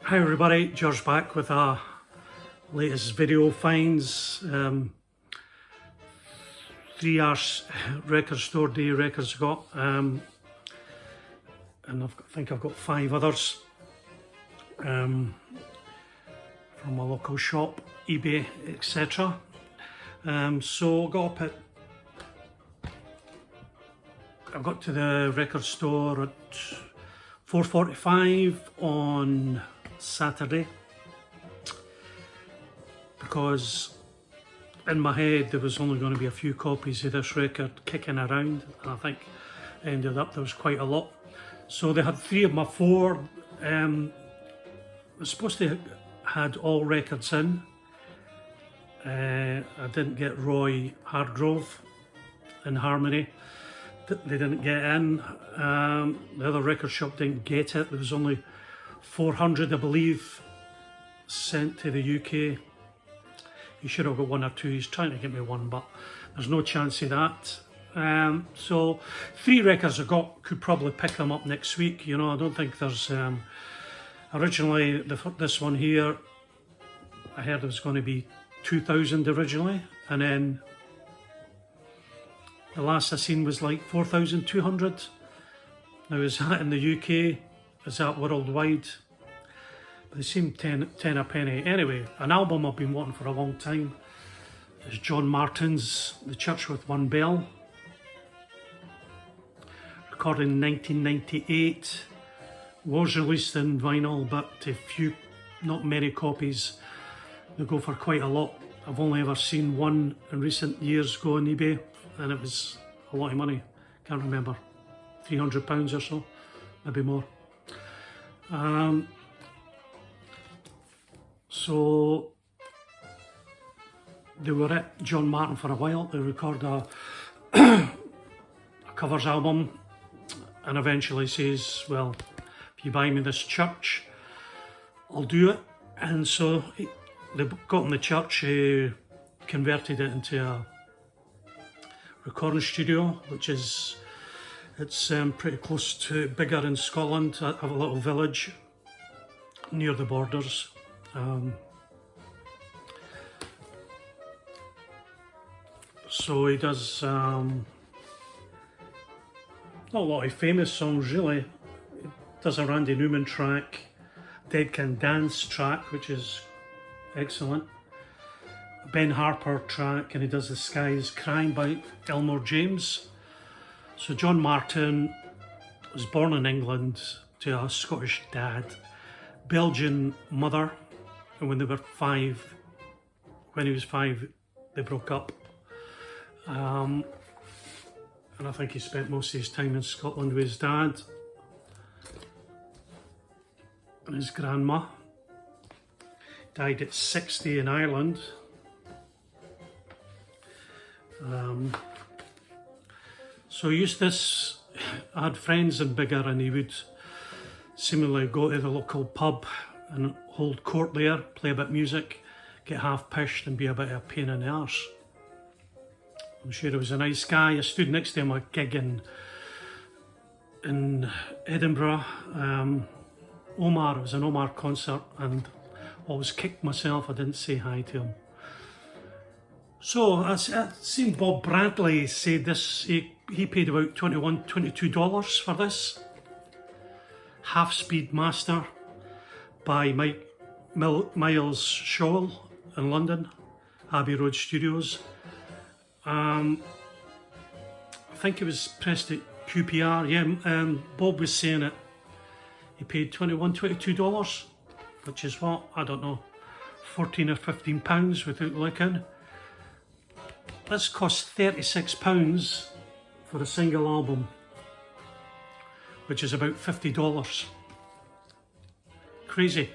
Hi everybody, George back with our latest video finds. 3 hours record store day records I got, and I think I've got 5 others from my local shop, eBay, etc. So I got to the record store at 4:45 on Saturday, because in my head there was only going to be a few copies of this record kicking around, and I think it ended up there was quite a lot. So they had 3 of my 4. I was supposed to had all records in. I didn't get Roy Hargrove in Harmony. They didn't get in. The other record shop didn't get it. There was only 400, I believe, sent to the UK. He should have got 1 or 2. He's trying to get me 1, but there's no chance of that. So 3 records I got, could probably pick them up next week. You know, I don't think there's originally this one here, I heard it was going to be 2,000 originally, and then the last I seen was like 4,200. Now, is that in the UK? Is that worldwide? But they seem 10 a penny. Anyway, an album I've been wanting for a long time is John Martyn's The Church with One Bell. Recorded in 1998. Was released in vinyl, but not many copies. They go for quite a lot. I've only ever seen one in recent years go on eBay, and it was a lot of money. Can't remember, £300 or so, maybe more. So they were at John Martyn for a while. They recorded a covers album, and eventually says, well, if you buy me this church, I'll do it. And so they got in the church, converted it into a recording studio, which is, it's pretty close to, bigger in Scotland, a little village near the borders. So he does not a lot of famous songs really. He does a Randy Newman track, Dead Can Dance track, which is excellent, a Ben Harper track, and he does The Sky Is Crying by Elmore James. So John Martyn was born in England to a Scottish dad, Belgian mother, and when he was 5, they broke up. And I think he spent most of his time in Scotland with his dad and his grandma. Died at 60 in Ireland. So I used this, I had friends in Biggar, and he would seemingly go to the local pub and hold court there, play a bit of music, get half pished and be a bit of a pain in the arse. I'm sure he was a nice guy. I stood next to him at a gig in Edinburgh. It was an Omar concert, and I always kicked myself I didn't say hi to him. So I've seen Bob Bradley say this, he paid about $22 for this. Half-Speed Master by Miles Shaw in London, Abbey Road Studios. I think it was pressed at QPR. Yeah, Bob was saying it. He paid $22, which is what, I don't know, 14 or 15 pounds without looking. This cost £36 for a single album, which is about $50. Crazy.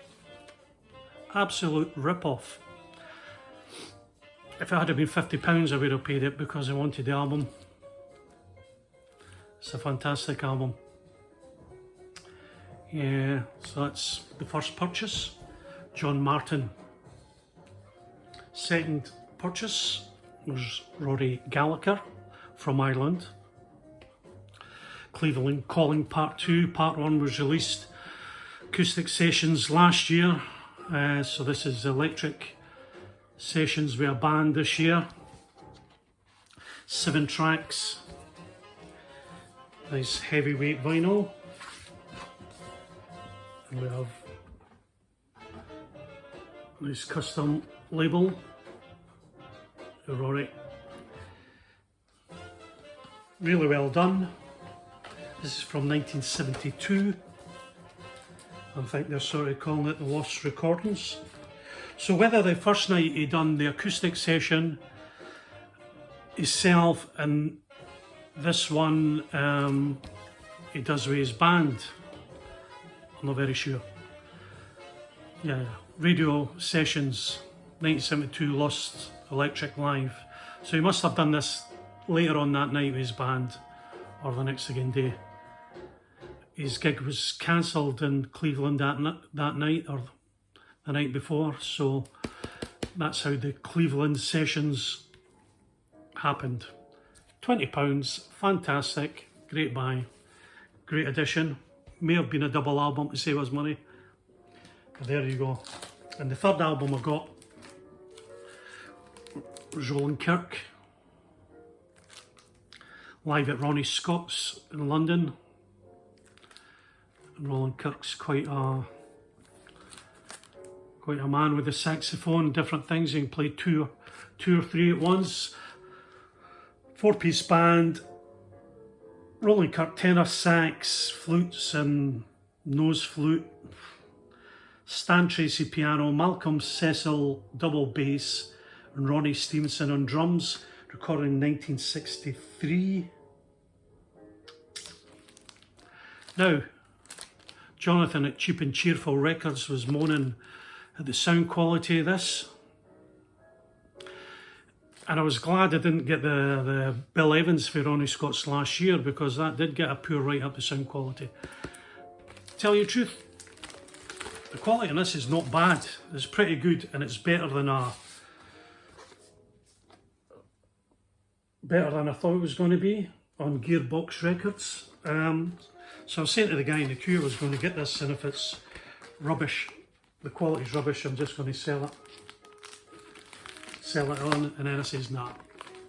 Absolute rip-off. If it had been £50, I would have paid it because I wanted the album. It's a fantastic album. Yeah, so that's the first purchase, John Martyn. Second purchase was Rory Gallagher from Ireland. Cleveland Calling Part 2. Part 1 was released acoustic sessions last year, so this is electric sessions with a band this year. 7 tracks, nice heavyweight vinyl, and we have nice custom label, Rory. Really well done. This is from 1972. I think they're sort of calling it the Lost Recordings. So whether the first night he done the acoustic session himself and this one he does with his band, I'm not very sure. Yeah, radio sessions, 1972 Lost Electric Live. So he must have done this later on that night with his band or the next again day. His gig was cancelled in Cleveland that night or the night before, so that's how the Cleveland sessions happened. £20, fantastic, great buy, great addition. May have been a double album to save us money. But there you go. And the third album I got was Roland Kirk, live at Ronnie Scott's in London. And Roland Kirk's quite a man with the saxophone, different things. He can play two or three at once. 4-piece band. Roland Kirk tenor sax, flutes and nose flute. Stan Tracy piano, Malcolm Cecil double bass, and Ronnie Stevenson on drums. Recorded in 1963. Now, Jonathan at Cheap and Cheerful Records was moaning at the sound quality of this. And I was glad I didn't get the Bill Evans for Ronnie Scott's last year, because that did get a poor write-up of sound quality. Tell you the truth, the quality on this is not bad. It's pretty good, and it's better than I thought it was going to be on Gearbox Records. So I was saying to the guy in the queue I was going to get this, and if it's rubbish, the quality's rubbish, I'm just going to sell it on. And then I says, nah,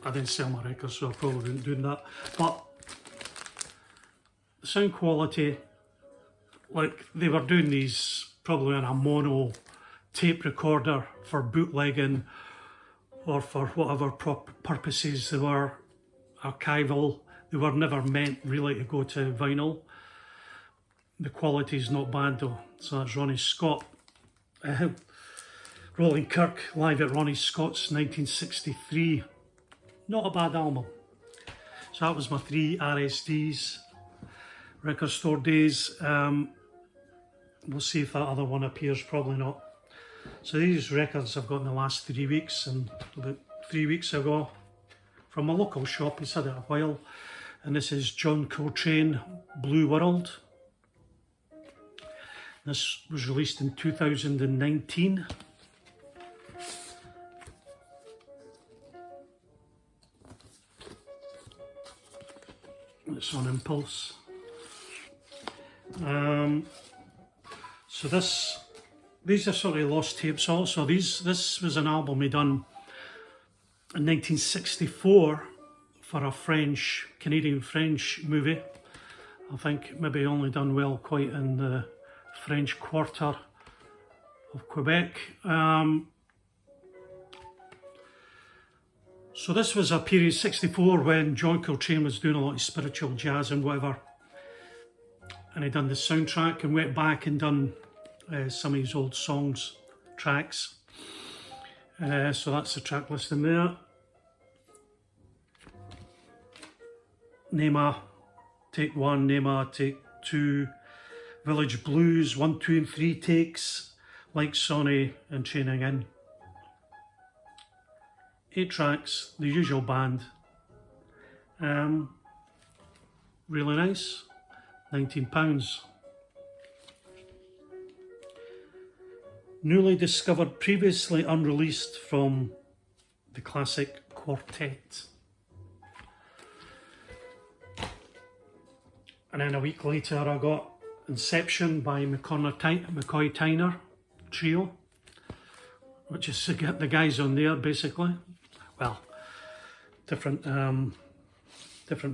I didn't sell my records, so I probably wouldn't do that. But the sound quality, like they were doing these probably on a mono tape recorder for bootlegging or for whatever purposes they were, archival. They were never meant really to go to vinyl. The quality's not bad though. So that's Ronnie Scott. Roland Kirk live at Ronnie Scott's 1963. Not a bad album. So that was my 3 RSDs, record store days. We'll see if that other one appears, probably not. So these records I've got in the last 3 weeks, and about 3 weeks ago from a local shop, he's had it a while. And this is John Coltrane, Blue World. This was released in 2019. It's on Impulse. So these are sort of lost tapes also. This was an album he done in 1964 for a Canadian-French movie. I think maybe only done well quite in the French Quarter of Quebec. So this was a period, 64, when John Coltrane was doing a lot of spiritual jazz and whatever. And he done the soundtrack and went back and done some of his old songs, tracks. So that's the track list in there. Nema, take 1, Nema, take 2, Village Blues, 1, 2 and 3 takes, like Sonny and Training In. 8 tracks, the usual band. Really nice, £19. Newly discovered, previously unreleased from the classic quartet. And then a week later I got Inception by McCoy Tyner Trio, which is to get the guys on there basically. Well, different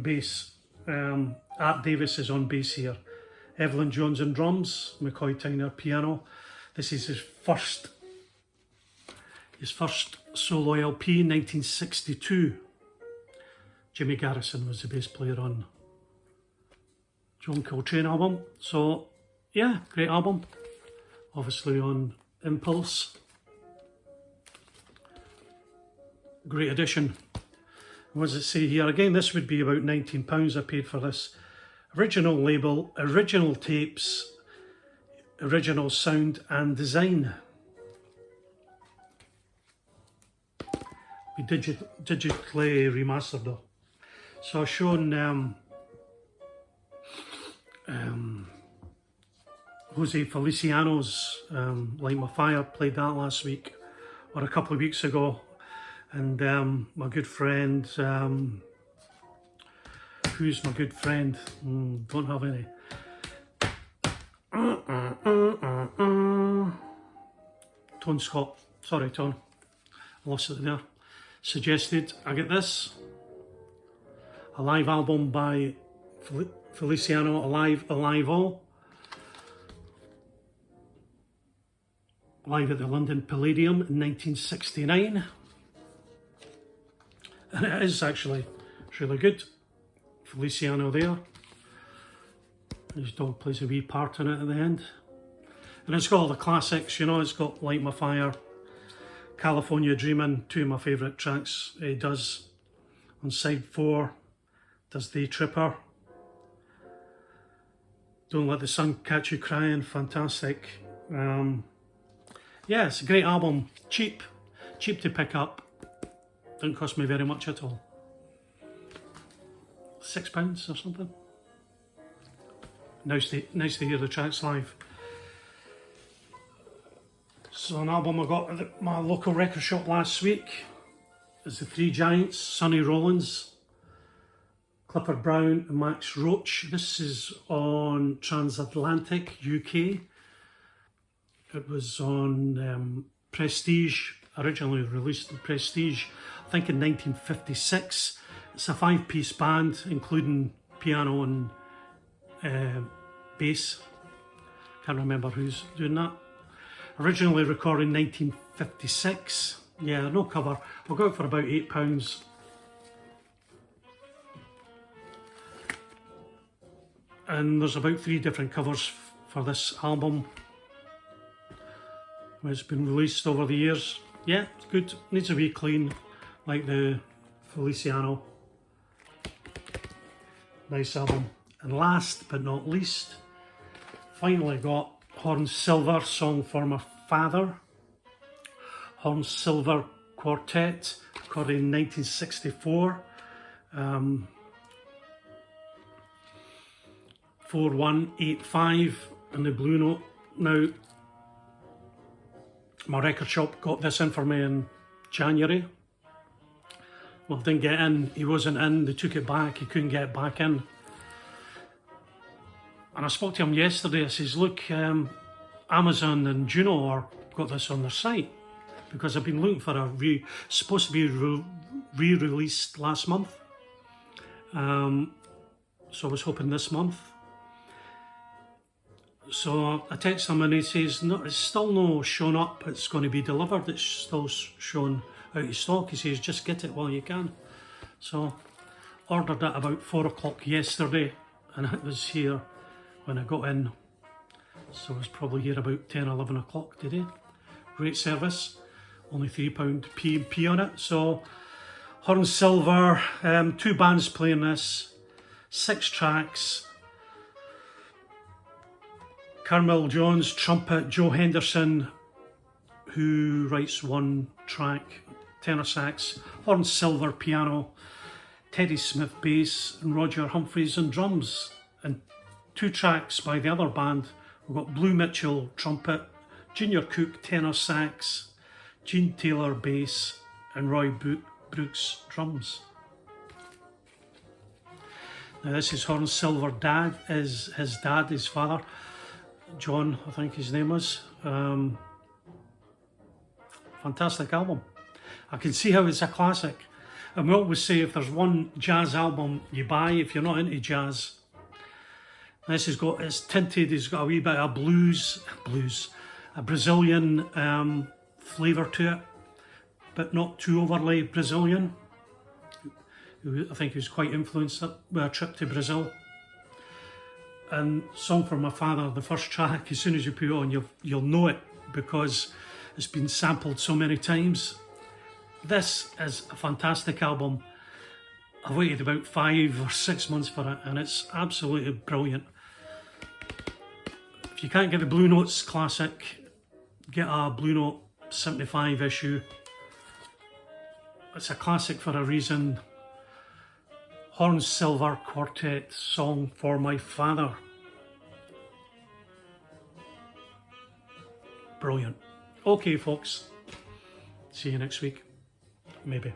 bass. Art Davis is on bass here. Evelyn Jones on drums, McCoy Tyner piano. This is his first solo LP, 1962. Jimmy Garrison was the bass player on John Coltrane album. So yeah, great album. Obviously on Impulse. Great addition. What does it say here? Again, this would be about £19 I paid for this. Original label, original tapes, original sound and design. We digitally remastered though. So I've shown Jose Feliciano's Light My Fire, played that last week or a couple of weeks ago. And my good friend, who's my good friend? Don't have any. Tone Scott, sorry Tone, I lost it there. Suggested I get this. A live album by Feliciano, Alive All. Live at the London Palladium in 1969. And it is actually really good. Feliciano there. His dog plays a wee part in it at the end. And it's got all the classics, you know, it's got Light My Fire, California Dreamin', two of my favourite tracks he does. On side 4, does Day Tripper. Don't Let the Sun Catch You Crying, fantastic. Yeah, it's a great album, cheap to pick up. Didn't cost me very much at all. £6 or something. Nice to hear the tracks live. So an album I got at my local record shop last week is the Three Giants, Sonny Rollins, Clifford Brown and Max Roach. This is on Transatlantic UK. It was on Prestige, originally released in Prestige, I think in 1956. It's a 5-piece band, including piano and bass. Can't remember who's doing that. Originally recorded in 1956. Yeah, no cover. I got it for about £8. And there's about 3 different covers for this album. It's been released over the years. Yeah, it's good. Needs a wee clean, like the Feliciano. Nice album. And last but not least, finally got Horance Silver, Song for My Father. Horance Silver Quartet, recorded in 1964. 4185 in the Blue Note. Now, my record shop got this in for me in January. Well, didn't get in, he wasn't in, they took it back, he couldn't get it back in. And I spoke to him yesterday, I says, look, Amazon and Juno got this on their site, because I've been looking for supposed to be re-released last month. So I was hoping this month. So I text him and he says, no, it's still no shown up, it's going to be delivered, it's still shown out of stock. He says, just get it while you can. So ordered it about 4 o'clock yesterday and it was here when I got in. So it was probably here about 10, 11 o'clock today. Great service, only £3 P&P on it. So Horance Silver, 2 bands playing this, 6 tracks. Carmel Jones, trumpet, Joe Henderson, who writes 1 track, tenor sax, Horance Silver, piano, Teddy Smith, bass, and Roger Humphreys on drums. And 2 tracks by the other band. We've got Blue Mitchell, trumpet, Junior Cook, tenor sax, Gene Taylor, bass, and Roy Brooks, drums. Now this is Horance Silver dad, his dad, his father, John, I think his name was. Fantastic album. I can see how it's a classic. And we always say if there's one jazz album you buy, if you're not into jazz, this has got, it's tinted, it's got a wee bit of blues, a Brazilian flavour to it, but not too overly Brazilian. I think he was quite influenced by a trip to Brazil. And Song for My Father, the first track, as soon as you put it on, you'll know it because it's been sampled so many times. This is a fantastic album. I've waited about 5 or 6 months for it and it's absolutely brilliant. If you can't get the Blue Notes classic, get a Blue Note 75 issue. It's a classic for a reason. Horance Silver Quartet, Song for My Father. Brilliant. Okay folks, see you next week. Maybe.